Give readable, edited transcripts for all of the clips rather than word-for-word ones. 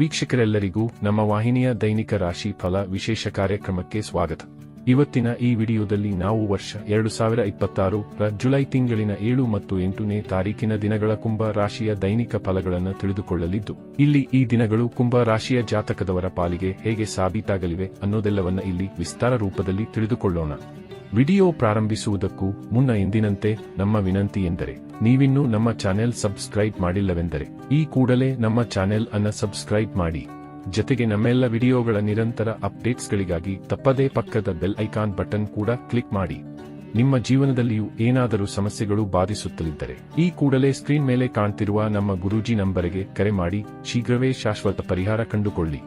ವೀಕ್ಷಕರೆಲ್ಲರಿಗೂ ನಮ್ಮ ವಾಹಿನಿಯ ದೈನಿಕ ರಾಶಿ ಫಲ ವಿಶೇಷ ಕಾರ್ಯಕ್ರಮಕ್ಕೆ ಸ್ವಾಗತ. ಇವತ್ತಿನ ಈ ವಿಡಿಯೋದಲ್ಲಿ ನಾವು ವರ್ಷ 2026 ರ ಜುಲೈ ತಿಂಗಳಿನ 7 ಮತ್ತು 8ನೇ ತಾರೀಕಿನ ದಿನಗಳ ಕುಂಭ ರಾಶಿಯ ದೈನಿಕ ಫಲಗಳನ್ನು ತಿಳಿದುಕೊಳ್ಳಲಿದ್ದು, ಇಲ್ಲಿ ಈ ದಿನಗಳು ಕುಂಭ ರಾಶಿಯ ಜಾತಕದವರ ಪಾಲಿಗೆ ಹೇಗೆ ಸಾಬೀತಾಗಲಿವೆ ಅನ್ನೋದೆಲ್ಲವನ್ನ ಇಲ್ಲಿ ವಿಸ್ತಾರ ರೂಪದಲ್ಲಿ ತಿಳಿದುಕೊಳ್ಳೋಣ. ವಿಡಿಯೋ ಪ್ರಾರಂಭಿಸುವುದಕ್ಕೂ ಮುನ್ನ ಎಂದಿನಂತೆ ನಮ್ಮ ವಿನಂತಿ ಎಂದರೆ, ನೀವಿನ್ನೂ ನಮ್ಮ ಚಾನೆಲ್ ಸಬ್ಸ್ಕ್ರೈಬ್ ಮಾಡಿಲ್ಲವೆಂದರೆ ಈ ಕೂಡಲೇ ನಮ್ಮ ಚಾನೆಲ್ ಅನ್ನು ಸಬ್ಸ್ಕ್ರೈಬ್ ಮಾಡಿ. ಜತೆಗೆ ನಮ್ಮೆಲ್ಲ ವಿಡಿಯೋಗಳ ನಿರಂತರ ಅಪ್ಡೇಟ್ಸ್ಗಳಿಗಾಗಿ ತಪ್ಪದೇ ಪಕ್ಕದ ಬೆಲ್ ಐಕಾನ್ ಬಟನ್ ಕೂಡ ಕ್ಲಿಕ್ ಮಾಡಿ. ನಿಮ್ಮ ಜೀವನದಲ್ಲಿಯೂ ಏನಾದರೂ ಸಮಸ್ಯೆಗಳು ಬಾಧಿಸುತ್ತಲಿದ್ದರೆ ಈ ಕೂಡಲೇ ಸ್ಕ್ರೀನ್ ಮೇಲೆ ಕಾಣ್ತಿರುವ ನಮ್ಮ ಗುರೂಜಿ ನಂಬರಿಗೆ ಕರೆ ಮಾಡಿ ಶೀಘ್ರವೇ ಶಾಶ್ವತ ಪರಿಹಾರ ಕಂಡುಕೊಳ್ಳಿ.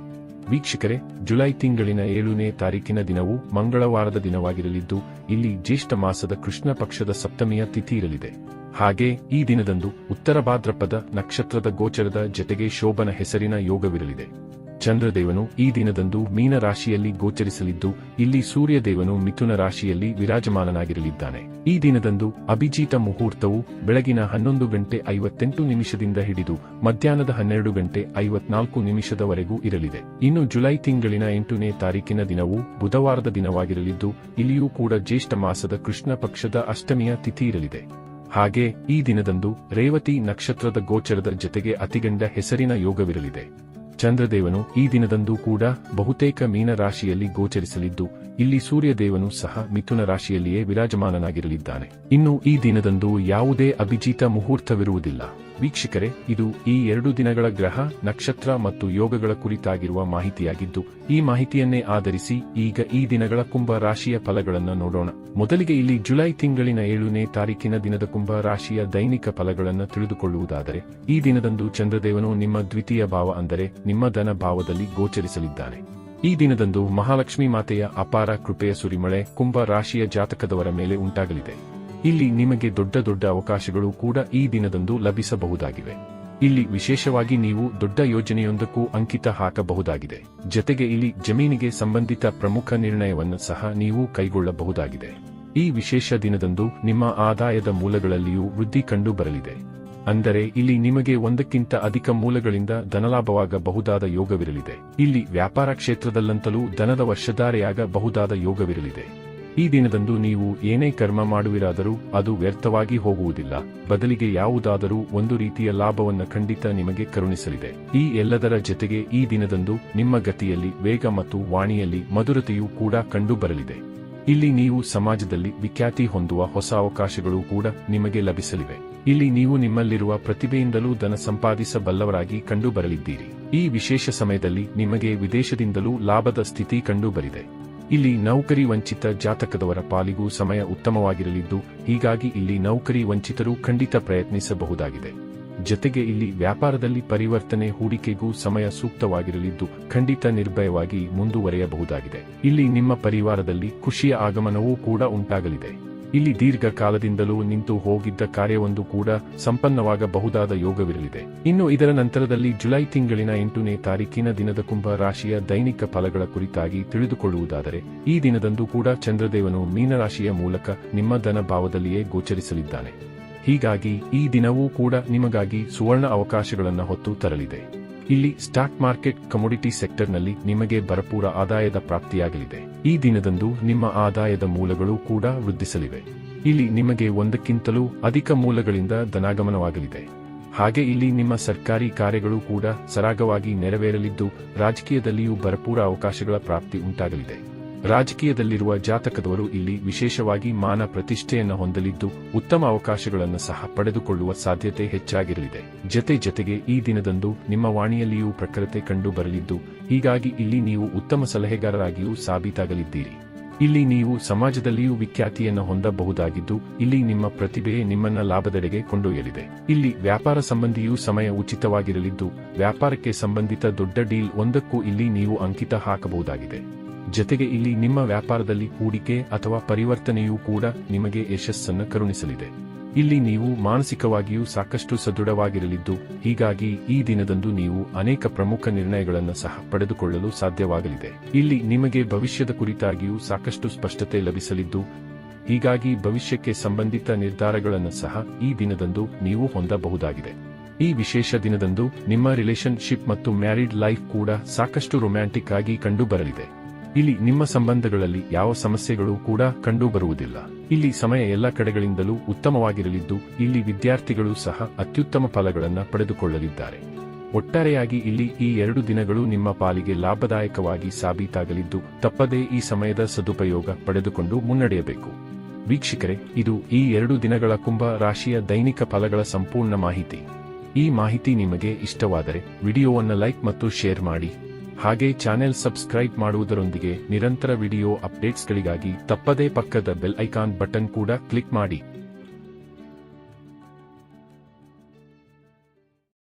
ವೀಕ್ಷಕರೇ, ಜುಲೈ ತಿಂಗಳಿನ 7ನೇ ತಾರೀಕಿನ ದಿನವು ಮಂಗಳವಾರದ ದಿನವಾಗಿರಲಿದ್ದು, ಇಲ್ಲಿ ಜ್ಯೇಷ್ಠ ಮಾಸದ ಕೃಷ್ಣ ಪಕ್ಷದ ಸಪ್ತಮಿಯ ತಿಥಿ ಇರಲಿದೆ. ಹಾಗೆ ಈ ದಿನದಂದು ಉತ್ತರ ಭಾದ್ರಪದ ನಕ್ಷತ್ರದ ಗೋಚರದ ಜತೆಗೆ ಶೋಭನ ಹೆಸರಿನ ಯೋಗವಿರಲಿದೆ. ಚಂದ್ರದೇವನು ಈ ದಿನದಂದು ಮೀನ ರಾಶಿಯಲ್ಲಿ ಗೋಚರಿಸಲಿದ್ದು, ಇಲ್ಲಿ ಸೂರ್ಯದೇವನು ಮಿಥುನ ರಾಶಿಯಲ್ಲಿ ವಿರಾಜಮಾನನಾಗಿರಲಿದ್ದಾನೆ. ಈ ದಿನದಂದು ಅಭಿಜಿತ ಮುಹೂರ್ತವು ಬೆಳಗಿನ 11:58 ಹಿಡಿದು ಮಧ್ಯಾಹ್ನದ 12:54 ಇರಲಿದೆ. ಇನ್ನು ಜುಲೈ ತಿಂಗಳಿನ 8ನೇ ತಾರೀಕಿನ ದಿನವು ಬುಧವಾರದ ದಿನವಾಗಿರಲಿದ್ದು, ಇಲ್ಲಿಯೂ ಕೂಡ ಜ್ಯೇಷ್ಠ ಮಾಸದ ಕೃಷ್ಣ ಪಕ್ಷದ ಅಷ್ಟಮಿಯ ತಿಥಿ ಇರಲಿದೆ. ಹಾಗೆ ಈ ದಿನದಂದು ರೇವತಿ ನಕ್ಷತ್ರದ ಗೋಚರದ ಜತೆಗೆ ಅತಿಗಂಡ ಹೆಸರಿನ ಯೋಗವಿರಲಿದೆ. ಚಂದ್ರದೇವನು ಈ ದಿನದಂದು ಕೂಡ ಬಹುತೇಕ ಮೀನ ರಾಶಿಯಲ್ಲಿ ಗೋಚರಿಸಲಿದ್ದು, ಇಲ್ಲಿ ಸೂರ್ಯದೇವನು ಸಹ ಮಿಥುನ ರಾಶಿಯಲ್ಲಿಯೇ ವಿರಾಜಮಾನನಾಗಿರಲಿದ್ದಾನೆ. ಇನ್ನು ಈ ದಿನದಂದು ಯಾವುದೇ ಅಭಿಜಿತ ಮುಹೂರ್ತವಿರುವುದಿಲ್ಲ. ವೀಕ್ಷಕರೇ, ಇದು ಈ 2 ದಿನಗಳ ಗ್ರಹ, ನಕ್ಷತ್ರ ಮತ್ತು ಯೋಗಗಳ ಕುರಿತಾಗಿರುವ ಮಾಹಿತಿಯಾಗಿದ್ದು, ಈ ಮಾಹಿತಿಯನ್ನೇ ಆಧರಿಸಿ ಈಗ ಈ ದಿನಗಳ ಕುಂಭ ರಾಶಿಯ ಫಲಗಳನ್ನು ನೋಡೋಣ. ಮೊದಲಿಗೆ ಇಲ್ಲಿ ಜುಲೈ ತಿಂಗಳಿನ 7ನೇ ತಾರೀಕಿನ ದಿನದ ಕುಂಭ ರಾಶಿಯ ದೈನಿಕ ಫಲಗಳನ್ನು ತಿಳಿದುಕೊಳ್ಳುವುದಾದರೆ, ಈ ದಿನದಂದು ಚಂದ್ರದೇವನು ನಿಮ್ಮ ದ್ವಿತೀಯ ಭಾವ ಅಂದರೆ ನಿಮ್ಮ ಧನ ಭಾವದಲ್ಲಿ ಗೋಚರಿಸಲಿದ್ದಾನೆ. ಈ ದಿನದಂದು ಮಹಾಲಕ್ಷ್ಮಿ ಮಾತೆಯ ಅಪಾರ ಕೃಪೆಯ ಸುರಿಮಳೆ ಕುಂಭ ರಾಶಿಯ ಜಾತಕದವರ ಮೇಲೆ ಉಂಟಾಗಲಿದೆ. ಇಲ್ಲಿ ನಿಮಗೆ ದೊಡ್ಡ ದೊಡ್ಡ ಅವಕಾಶಗಳು ಕೂಡ ಈ ದಿನದಂದು ಲಭಿಸಬಹುದಾಗಿವೆ. ಇಲ್ಲಿ ವಿಶೇಷವಾಗಿ ನೀವು ದೊಡ್ಡ ಯೋಜನೆಯೊಂದಕ್ಕೂ ಅಂಕಿತ ಹಾಕಬಹುದಾಗಿದೆ. ಜತೆಗೆ ಇಲ್ಲಿ ಜಮೀನಿಗೆ ಸಂಬಂಧಿತ ಪ್ರಮುಖ ನಿರ್ಣಯವನ್ನು ಸಹ ನೀವು ಕೈಗೊಳ್ಳಬಹುದಾಗಿದೆ. ಈ ವಿಶೇಷ ದಿನದಂದು ನಿಮ್ಮ ಆದಾಯದ ಮೂಲಗಳಲ್ಲಿಯೂ ವೃದ್ಧಿ ಕಂಡು ಬರಲಿದೆ. ಅಂದರೆ ಇಲ್ಲಿ ನಿಮಗೆ ಒಂದಕ್ಕಿಂತ ಅಧಿಕ ಮೂಲಗಳಿಂದ ಧನಲಾಭವಾಗಬಹುದಾದ ಯೋಗವಿರಲಿದೆ. ಇಲ್ಲಿ ವ್ಯಾಪಾರ ಕ್ಷೇತ್ರದಲ್ಲಂತಲೂ ಧನದ ವರ್ಷಧಾರೆಯಾಗಬಹುದಾದ ಯೋಗವಿರಲಿದೆ. ಈ ದಿನದಂದು ನೀವು ಏನೇ ಕರ್ಮ ಮಾಡುವಿರಾದರೂ ಅದು ವ್ಯರ್ಥವಾಗಿ ಹೋಗುವುದಿಲ್ಲ. ಬದಲಿಗೆ ಯಾವುದಾದರೂ ಒಂದು ರೀತಿಯ ಲಾಭವನ್ನು ಖಂಡಿತ ನಿಮಗೆ ಕರುಣಿಸಲಿದೆ. ಈ ಎಲ್ಲದರ ಜತೆಗೆ ಈ ದಿನದಂದು ನಿಮ್ಮ ಗತಿಯಲ್ಲಿ ವೇಗ ಮತ್ತು ವಾಣಿಯಲ್ಲಿ ಮಧುರತೆಯೂ ಕೂಡ ಕಂಡು ಬರಲಿದೆ. ಇಲ್ಲಿ ನೀವು ಸಮಾಜದಲ್ಲಿ ವಿಖ್ಯಾತಿ ಹೊಂದುವ ಹೊಸ ಅವಕಾಶಗಳು ಕೂಡ ನಿಮಗೆ ಲಭಿಸಲಿವೆ. ಇಲ್ಲಿ ನೀವು ನಿಮ್ಮಲ್ಲಿರುವ ಪ್ರತಿಭೆಯಿಂದಲೂ ಧನ ಸಂಪಾದಿಸಬಲ್ಲವರಾಗಿ ಕಂಡು ಬರಲಿದ್ದೀರಿ. ಈ ವಿಶೇಷ ಸಮಯದಲ್ಲಿ ನಿಮಗೆ ವಿದೇಶದಿಂದಲೂ ಲಾಭದ ಸ್ಥಿತಿ ಕಂಡು ಬರಿದೆ. ಇಲ್ಲಿ ನೌಕರಿ ವಂಚಿತ ಜಾತಕದವರ ಪಾಲಿಗೂ ಸಮಯ ಉತ್ತಮವಾಗಿರಲಿದ್ದು, ಹೀಗಾಗಿ ಇಲ್ಲಿ ನೌಕರಿ ವಂಚಿತರು ಖಂಡಿತ ಪ್ರಯತ್ನಿಸಬಹುದಾಗಿದೆ. ಜತೆಗೆ ಇಲ್ಲಿ ವ್ಯಾಪಾರದಲ್ಲಿ ಪರಿವರ್ತನೆ ಹೂಡಿಕೆಗೂ ಸಮಯ ಸೂಕ್ತವಾಗಿರಲಿದ್ದು, ಖಂಡಿತ ನಿರ್ಭಯವಾಗಿ ಮುಂದುವರೆಯಬಹುದಾಗಿದೆ. ಇಲ್ಲಿ ನಿಮ್ಮ ಪರಿವಾರದಲ್ಲಿ ಖುಷಿಯ ಆಗಮನವೂ ಕೂಡ ಉಂಟಾಗಲಿದೆ. ಇಲ್ಲಿ ದೀರ್ಘಕಾಲದಿಂದಲೂ ನಿಂತು ಹೋಗಿದ್ದ ಕಾರ್ಯವೊಂದು ಕೂಡ ಸಂಪನ್ನವಾಗಬಹುದಾದ ಯೋಗವಿರಲಿದೆ. ಇನ್ನು ಇದರ ನಂತರದಲ್ಲಿ ಜುಲೈ ತಿಂಗಳಿನ 8ನೇ ತಾರೀಕಿನ ದಿನದ ಕುಂಭ ರಾಶಿಯ ದೈನಿಕ ಫಲಗಳ ಕುರಿತಾಗಿ ತಿಳಿದುಕೊಳ್ಳುವುದಾದರೆ, ಈ ದಿನದಂದು ಕೂಡ ಚಂದ್ರದೇವನು ಮೀನರಾಶಿಯ ಮೂಲಕ ನಿಮ್ಮ ಧನ ಭಾವದಲ್ಲಿಯೇ ಗೋಚರಿಸಲಿದ್ದಾನೆ. ಹೀಗಾಗಿ ಈ ದಿನವೂ ಕೂಡ ನಿಮಗಾಗಿ ಸುವರ್ಣ ಅವಕಾಶಗಳನ್ನು ಹೊತ್ತು ತರಲಿದೆ. ಇಲ್ಲಿ ಸ್ಟಾಕ್ ಮಾರ್ಕೆಟ್, ಕಮೋಡಿಟಿ ಸೆಕ್ಟರ್ನಲ್ಲಿ ನಿಮಗೆ ಭರಪೂರ ಆದಾಯದ ಪ್ರಾಪ್ತಿಯಾಗಲಿದೆ. ಈ ದಿನದಂದು ನಿಮ್ಮ ಆದಾಯದ ಮೂಲಗಳು ಕೂಡ ವೃದ್ಧಿಸಲಿವೆ. ಇಲ್ಲಿ ನಿಮಗೆ ಒಂದಕ್ಕಿಂತಲೂ ಅಧಿಕ ಮೂಲಗಳಿಂದ ಧನಾಗಮನವಾಗಲಿದೆ. ಹಾಗೆ ಇಲ್ಲಿ ನಿಮ್ಮ ಸರ್ಕಾರಿ ಕಾರ್ಯಗಳು ಕೂಡ ಸರಾಗವಾಗಿ ನೆರವೇರಲಿದ್ದು, ರಾಜಕೀಯದಲ್ಲಿಯೂ ಭರಪೂರ ಅವಕಾಶಗಳ ಪ್ರಾಪ್ತಿ ಉಂಟಾಗಲಿದೆ. ರಾಜಕೀಯದಲ್ಲಿರುವ ಜಾತಕದವರು ಇಲ್ಲಿ ವಿಶೇಷವಾಗಿ ಮಾನ ಪ್ರತಿಷ್ಠೆಯನ್ನು ಹೊಂದಲಿದ್ದು, ಉತ್ತಮ ಅವಕಾಶಗಳನ್ನು ಸಹ ಪಡೆದುಕೊಳ್ಳುವ ಸಾಧ್ಯತೆ ಹೆಚ್ಚಾಗಿರಲಿದೆ. ಜತೆಗೆ ಈ ದಿನದಂದು ನಿಮ್ಮ ವಾಣಿಯಲ್ಲಿಯೂ ಪ್ರಖರತೆ ಕಂಡು ಬರಲಿದ್ದು, ಹೀಗಾಗಿ ಇಲ್ಲಿ ನೀವು ಉತ್ತಮ ಸಲಹೆಗಾರರಾಗಿಯೂ ಸಾಬೀತಾಗಲಿದ್ದೀರಿ. ಇಲ್ಲಿ ನೀವು ಸಮಾಜದಲ್ಲಿಯೂ ವಿಖ್ಯಾತಿಯನ್ನು ಹೊಂದಬಹುದಾಗಿದ್ದು, ಇಲ್ಲಿ ನಿಮ್ಮ ಪ್ರತಿಭೆಯೇ ನಿಮ್ಮನ್ನ ಲಾಭದೆಡೆಗೆ ಕೊಂಡೊಯ್ಯಲಿದೆ. ಇಲ್ಲಿ ವ್ಯಾಪಾರ ಸಂಬಂಧಿಯೂ ಸಮಯ ಉಚಿತವಾಗಿರಲಿದ್ದು, ವ್ಯಾಪಾರಕ್ಕೆ ಸಂಬಂಧಿತ ದೊಡ್ಡ ಡೀಲ್ ಒಂದಕ್ಕೂ ಇಲ್ಲಿ ನೀವು ಅಂಕಿತ ಹಾಕಬಹುದಾಗಿದೆ. ಜತೆಗೆ ಇಲ್ಲಿ ನಿಮ್ಮ ವ್ಯಾಪಾರದಲ್ಲಿ ಹೂಡಿಕೆ ಅಥವಾ ಪರಿವರ್ತನೆಯೂ ಕೂಡ ನಿಮಗೆ ಯಶಸ್ಸನ್ನು ಕರುಣಿಸಲಿದೆ. ಇಲ್ಲಿ ನೀವು ಮಾನಸಿಕವಾಗಿಯೂ ಸಾಕಷ್ಟು ಸದೃಢವಾಗಿರಲಿದ್ದು, ಹೀಗಾಗಿ ಈ ದಿನದಂದು ನೀವು ಅನೇಕ ಪ್ರಮುಖ ನಿರ್ಣಯಗಳನ್ನು ಸಹ ಪಡೆದುಕೊಳ್ಳಲು ಸಾಧ್ಯವಾಗಲಿದೆ. ಇಲ್ಲಿ ನಿಮಗೆ ಭವಿಷ್ಯದ ಕುರಿತಾಗಿಯೂ ಸಾಕಷ್ಟು ಸ್ಪಷ್ಟತೆ ಲಭಿಸಲಿದ್ದು, ಹೀಗಾಗಿ ಭವಿಷ್ಯಕ್ಕೆ ಸಂಬಂಧಿತ ನಿರ್ಧಾರಗಳನ್ನು ಸಹ ಈ ದಿನದಂದು ನೀವು ಹೊಂದಬಹುದಾಗಿದೆ. ಈ ವಿಶೇಷ ದಿನದಂದು ನಿಮ್ಮ ರಿಲೇಶನ್ಶಿಪ್ ಮತ್ತು ಮ್ಯಾರಿಡ್ ಲೈಫ್ ಕೂಡ ಸಾಕಷ್ಟು ರೊಮ್ಯಾಂಟಿಕ್ ಆಗಿ ಕಂಡುಬರಲಿದೆ. ಇಲ್ಲಿ ನಿಮ್ಮ ಸಂಬಂಧಗಳಲ್ಲಿ ಯಾವ ಸಮಸ್ಯೆಗಳು ಕೂಡ ಕಂಡುಬರುವುದಿಲ್ಲ. ಇಲ್ಲಿ ಸಮಯ ಎಲ್ಲ ಕಡೆಗಳಿಂದಲೂ ಉತ್ತಮವಾಗಿರಲಿದ್ದು, ಇಲ್ಲಿ ವಿದ್ಯಾರ್ಥಿಗಳು ಸಹ ಅತ್ಯುತ್ತಮ ಫಲಗಳನ್ನು ಪಡೆದುಕೊಳ್ಳಲಿದ್ದಾರೆ. ಒಟ್ಟಾರೆಯಾಗಿ ಇಲ್ಲಿ ಈ 2 ದಿನಗಳು ನಿಮ್ಮ ಪಾಲಿಗೆ ಲಾಭದಾಯಕವಾಗಿ ಸಾಬೀತಾಗಲಿದ್ದು, ತಪ್ಪದೇ ಈ ಸಮಯದ ಸದುಪಯೋಗ ಪಡೆದುಕೊಂಡು ಮುನ್ನಡೆಯಬೇಕು. ವೀಕ್ಷಕರೇ, ಇದು ಈ 2 ದಿನಗಳ ಕುಂಭ ರಾಶಿಯ ದೈನಿಕ ಫಲಗಳ ಸಂಪೂರ್ಣ ಮಾಹಿತಿ. ಈ ಮಾಹಿತಿ ನಿಮಗೆ ಇಷ್ಟವಾದರೆ ವಿಡಿಯೋವನ್ನು ಲೈಕ್ ಮತ್ತು ಶೇರ್ ಮಾಡಿ. ಹಾಗೆ ಚಾನೆಲ್ ಸಬ್ಸ್ಕ್ರೈಬ್ ಮಾಡುವುದರೊಂದಿಗೆ ನಿರಂತರ ವಿಡಿಯೋ ಅಪ್ಡೇಟ್ಸ್ಗಳಿಗಾಗಿ ತಪ್ಪದೇ ಪಕ್ಕದ ಬೆಲ್ ಐಕಾನ್ ಬಟನ್ ಕೂಡ ಕ್ಲಿಕ್ ಮಾಡಿ.